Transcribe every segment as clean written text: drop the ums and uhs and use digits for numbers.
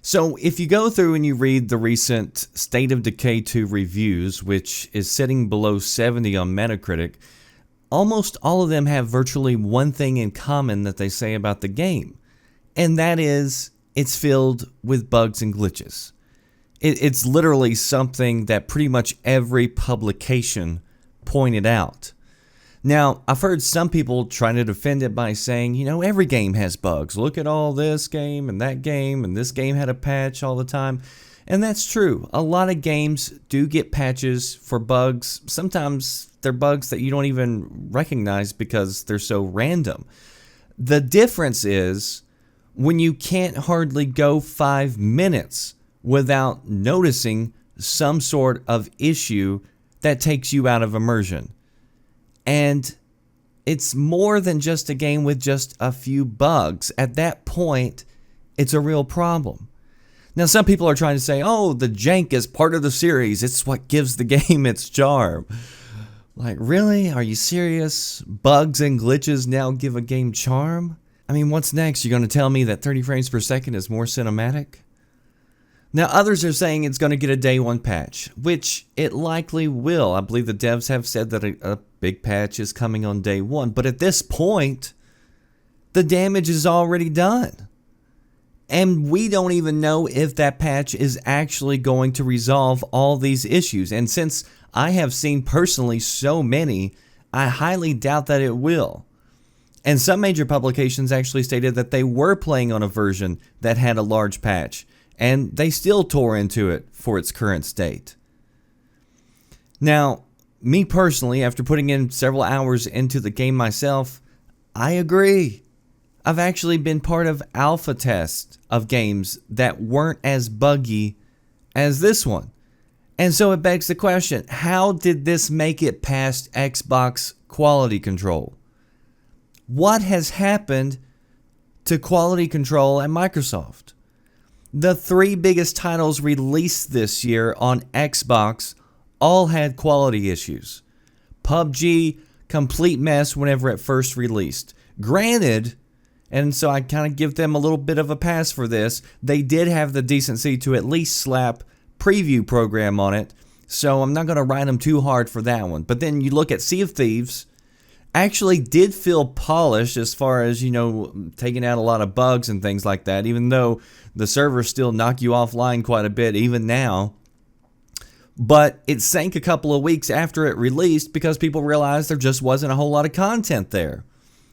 So if you go through and you read the recent State of Decay 2 reviews, which is sitting below 70 on Metacritic, almost all of them have virtually one thing in common that they say about the game, and that is it's filled with bugs and glitches. It's literally something that pretty much every publication pointed out. Now, I've heard some people trying to defend it by saying, every game has bugs. Look at all this game, and this game had a patch all the time. And that's true. A lot of games do get patches for bugs. Sometimes they're bugs that you don't even recognize because they're so random. The difference is when you can't hardly go 5 minutes without noticing some sort of issue that takes you out of immersion. And it's more than just a game with just a few bugs. At that point, it's a real problem. Now, some people are trying to say, oh, the jank is part of the series. It's what gives the game its charm. Like, really? Are you serious? Bugs and glitches now give a game charm? I mean, what's next? You're going to tell me that 30 frames per second is more cinematic? Now, others are saying it's going to get a day one patch, which it likely will. I believe the devs have said that a big patch is coming on day one. But at this point, the damage is already done. And we don't even know if that patch is actually going to resolve all these issues. And since I have seen personally so many, I highly doubt that it will. And some major publications actually stated that they were playing on a version that had a large patch, and they still tore into it for its current state. Now, me personally, after putting in several hours into the game myself, I agree. I've actually been part of alpha tests of games that weren't as buggy as this one. And so it begs the question, how did this make it past Xbox quality control? What has happened to quality control at Microsoft? The 3 biggest titles released this year on Xbox all had quality issues. PUBG, complete mess whenever it first released. Granted, and so I kind of give them a little bit of a pass for this, they did have the decency to at least slap preview program on it, so I'm not going to ride them too hard for that one. But then you look at Sea of Thieves, actually did feel polished as far as, taking out a lot of bugs and things like that, even though the servers still knock you offline quite a bit even now. But it sank a couple of weeks after it released because people realized there just wasn't a whole lot of content there.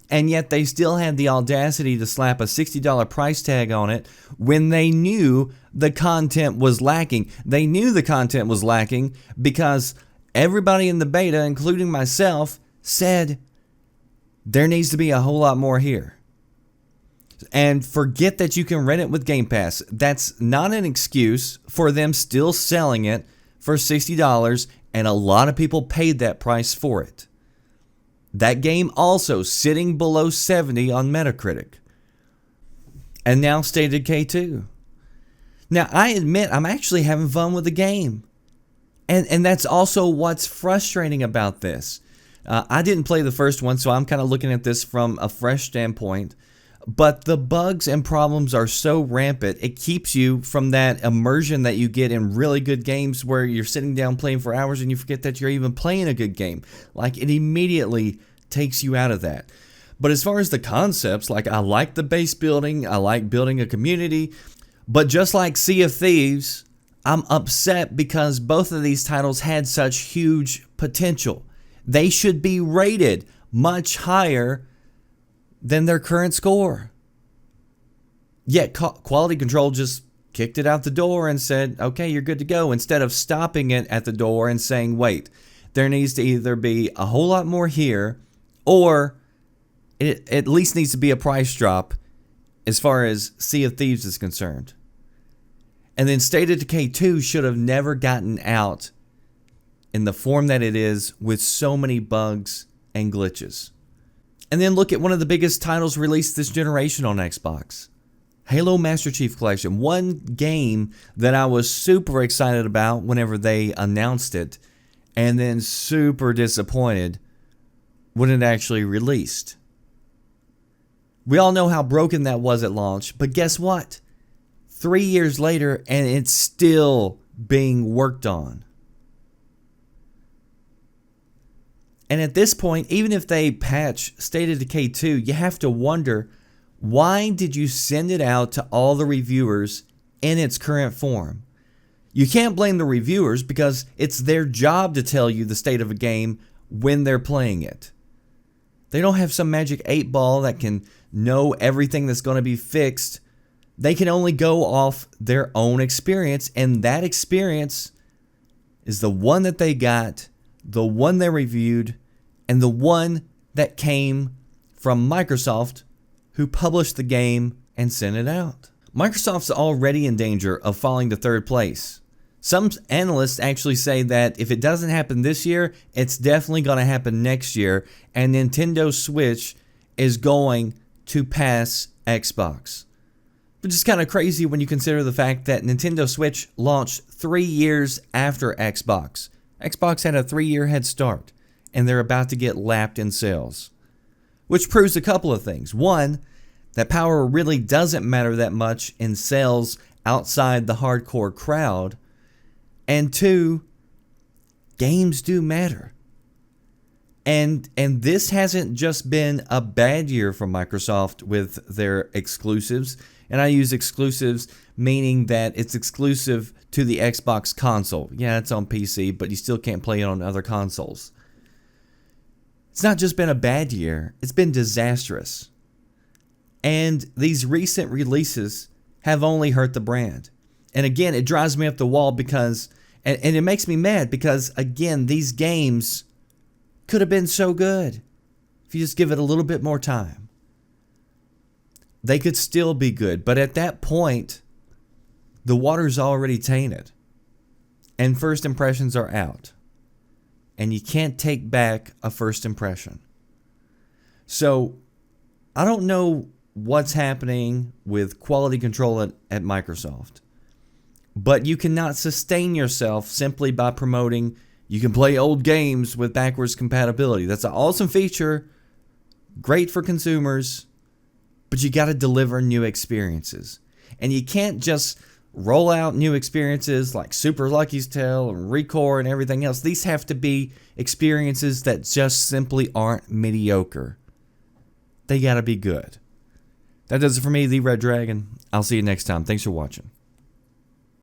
And yet they still had the audacity to slap a $60 price tag on it when they knew the content was lacking. They knew the content was lacking because everybody in the beta, including myself, said there needs to be a whole lot more here. And forget that you can rent it with Game Pass. That's not an excuse for them still selling it for $60, and a lot of people paid that price for it. That game also sitting below 70 on Metacritic. And now State of Decay 2. Now, I admit I'm actually having fun with the game. And that's also what's frustrating about this. I didn't play the first one, so I'm kind of looking at this from a fresh standpoint. But the bugs and problems are so rampant, it keeps you from that immersion that you get in really good games where you're sitting down playing for hours and you forget that you're even playing a good game. Like, it immediately takes you out of that. But as far as the concepts, like, I like the base building, I like building a community, but just like Sea of Thieves, I'm upset because both of these titles had such huge potential. They should be rated much higher than their current score. Yet quality control just kicked it out the door and said, okay, you're good to go, instead of stopping it at the door and saying, wait, there needs to either be a whole lot more here, or it at least needs to be a price drop as far as Sea of Thieves is concerned. And then State of Decay 2 should have never gotten out in the form that it is, with so many bugs and glitches. And then look at one of the biggest titles released this generation on Xbox. Halo Master Chief Collection. One game that I was super excited about whenever they announced it, and then super disappointed when it actually released. We all know how broken that was at launch, but guess what? 3 years later and it's still being worked on. And at this point, even if they patch State of Decay 2, you have to wonder, why did you send it out to all the reviewers in its current form? You can't blame the reviewers because it's their job to tell you the state of a game when they're playing it. They don't have some magic 8-ball that can know everything that's going to be fixed. They can only go off their own experience, and that experience is the one that they got, the one they reviewed, and the one that came from Microsoft, who published the game and sent it out. Microsoft's already in danger of falling to third place. Some analysts actually say that if it doesn't happen this year, it's definitely going to happen next year, and Nintendo Switch is going to pass Xbox. Which is kind of crazy when you consider the fact that Nintendo Switch launched 3 years after Xbox. Xbox had a 3-year head start, and they're about to get lapped in sales. Which proves a couple of things. One, that power really doesn't matter that much in sales outside the hardcore crowd. And two, games do matter. And this hasn't just been a bad year for Microsoft with their exclusives. And I use exclusives meaning that it's exclusive to the Xbox console. Yeah, it's on PC, but you still can't play it on other consoles. It's not just been a bad year, it's been disastrous. And these recent releases have only hurt the brand. And again, it drives me up the wall because, and it makes me mad because, again, these games could have been so good if you just give it a little bit more time. They could still be good, but at that point, the water's already tainted. And first impressions are out. And you can't take back a first impression. So, I don't know what's happening with quality control at Microsoft. But you cannot sustain yourself simply by promoting you can play old games with backwards compatibility. That's an awesome feature, great for consumers, but you got to deliver new experiences. And you can't just roll out new experiences like Super Lucky's Tale and Recore and everything else. These have to be experiences that just simply aren't mediocre. They got to be good. That does it for me, The Red Dragon. I'll see you next time. Thanks for watching.